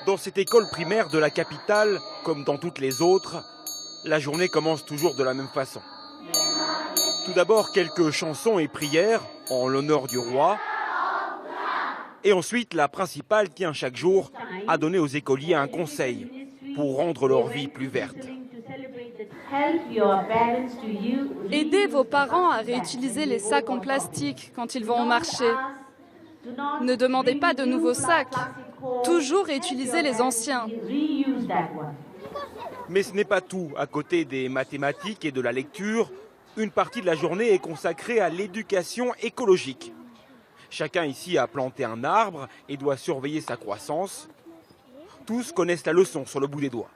Dans cette école primaire de la capitale, comme dans toutes les autres, la journée commence toujours de la même façon. Tout d'abord, quelques chansons et prières en l'honneur du roi. Et ensuite, la principale tient chaque jour à donner aux écoliers un conseil pour rendre leur vie plus verte. Aidez vos parents à réutiliser les sacs en plastique quand ils vont au marché. Ne demandez pas de nouveaux sacs. Toujours réutiliser les anciens. Mais ce n'est pas tout. À côté des mathématiques et de la lecture, une partie de la journée est consacrée à l'éducation écologique. Chacun ici a planté un arbre et doit surveiller sa croissance. Tous connaissent la leçon sur le bout des doigts.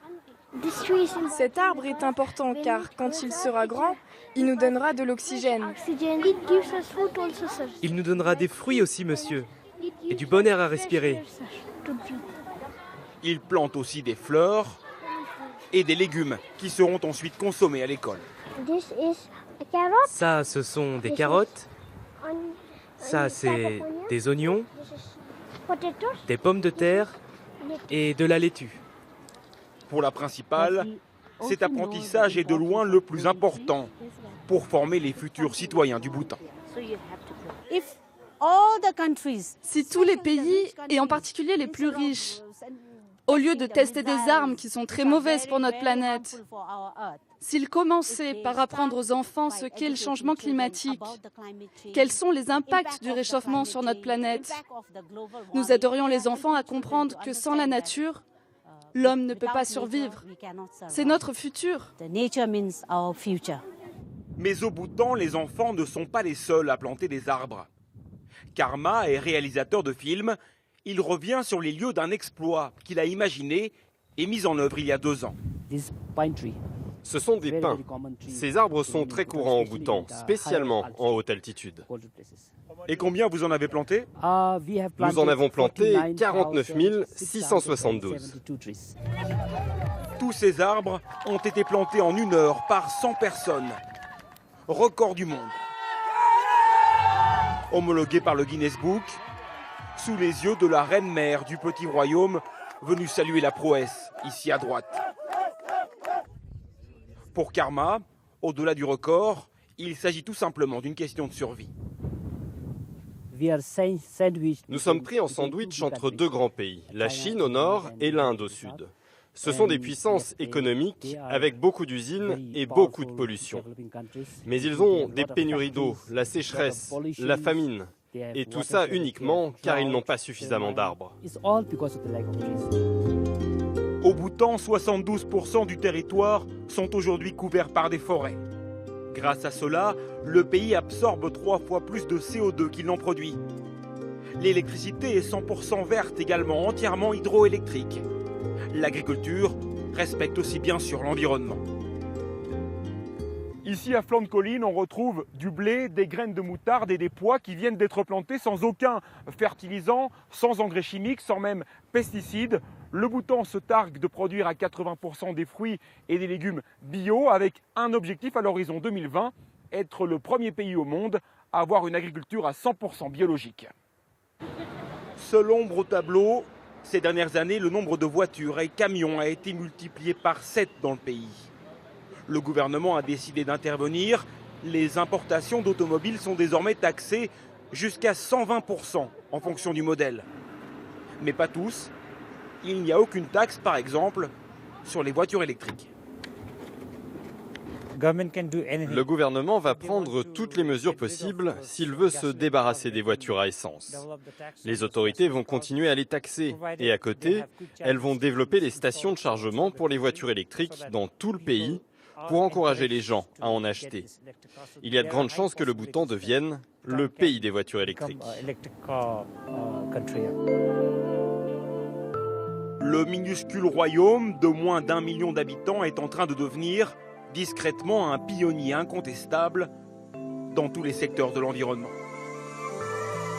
Cet arbre est important car quand il sera grand, il nous donnera de l'oxygène. Il nous donnera des fruits aussi, monsieur, et du bon air à respirer. Il plante aussi des fleurs et des légumes qui seront ensuite consommés à l'école. Ça, ce sont des carottes. Ça, c'est des oignons, des pommes de terre et de la laitue. Pour la principale, cet apprentissage est de loin le plus important pour former les futurs citoyens du Bhoutan. Si tous les pays, et en particulier les plus riches, au lieu de tester des armes qui sont très mauvaises pour notre planète, s'ils commençaient par apprendre aux enfants ce qu'est le changement climatique, quels sont les impacts du réchauffement sur notre planète, nous aiderions les enfants à comprendre que sans la nature, l'homme ne peut pas survivre. C'est notre futur. Mais au Bhoutan, les enfants ne sont pas les seuls à planter des arbres. Karma est réalisateur de films. Il revient sur les lieux d'un exploit qu'il a imaginé et mis en œuvre il y a 2 ans. Ce sont des pins. Ces arbres sont très courants au Bhoutan, spécialement en haute altitude. Et combien vous en avez planté? Nous en avons planté 49 672. Tous ces arbres ont été plantés en 1 heure par 100 personnes. Record du monde. Homologué par le Guinness Book, sous les yeux de la reine-mère du petit royaume, venue saluer la prouesse, ici à droite. Pour Karma, au-delà du record, il s'agit tout simplement d'une question de survie. Nous sommes pris en sandwich entre 2 grands pays, la Chine au nord et l'Inde au sud. Ce sont des puissances économiques avec beaucoup d'usines et beaucoup de pollution. Mais ils ont des pénuries d'eau, la sécheresse, la famine. Et tout ça uniquement car ils n'ont pas suffisamment d'arbres. Au Bhoutan, 72% du territoire sont aujourd'hui couverts par des forêts. Grâce à cela, le pays absorbe 3 fois plus de CO2 qu'il n'en produit. L'électricité est 100% verte également, entièrement hydroélectrique. L'agriculture respecte aussi bien sûr l'environnement. Ici à flanc de colline, on retrouve du blé, des graines de moutarde et des pois qui viennent d'être plantés sans aucun fertilisant, sans engrais chimiques, sans même pesticides. Le Bhoutan se targue de produire à 80% des fruits et des légumes bio avec un objectif à l'horizon 2020, être le premier pays au monde à avoir une agriculture à 100% biologique. Seule ombre au tableau, ces dernières années, le nombre de voitures et camions a été multiplié par 7 dans le pays. Le gouvernement a décidé d'intervenir. Les importations d'automobiles sont désormais taxées jusqu'à 120% en fonction du modèle. Mais pas tous. Il n'y a aucune taxe, par exemple, sur les voitures électriques. Le gouvernement va prendre toutes les mesures possibles s'il veut se débarrasser des voitures à essence. Les autorités vont continuer à les taxer et à côté, elles vont développer les stations de chargement pour les voitures électriques dans tout le pays pour encourager les gens à en acheter. Il y a de grandes chances que le Bhoutan devienne le pays des voitures électriques. Le minuscule royaume de moins d'1 million d'habitants est en train de devenir discrètement un pionnier incontestable dans tous les secteurs de l'environnement.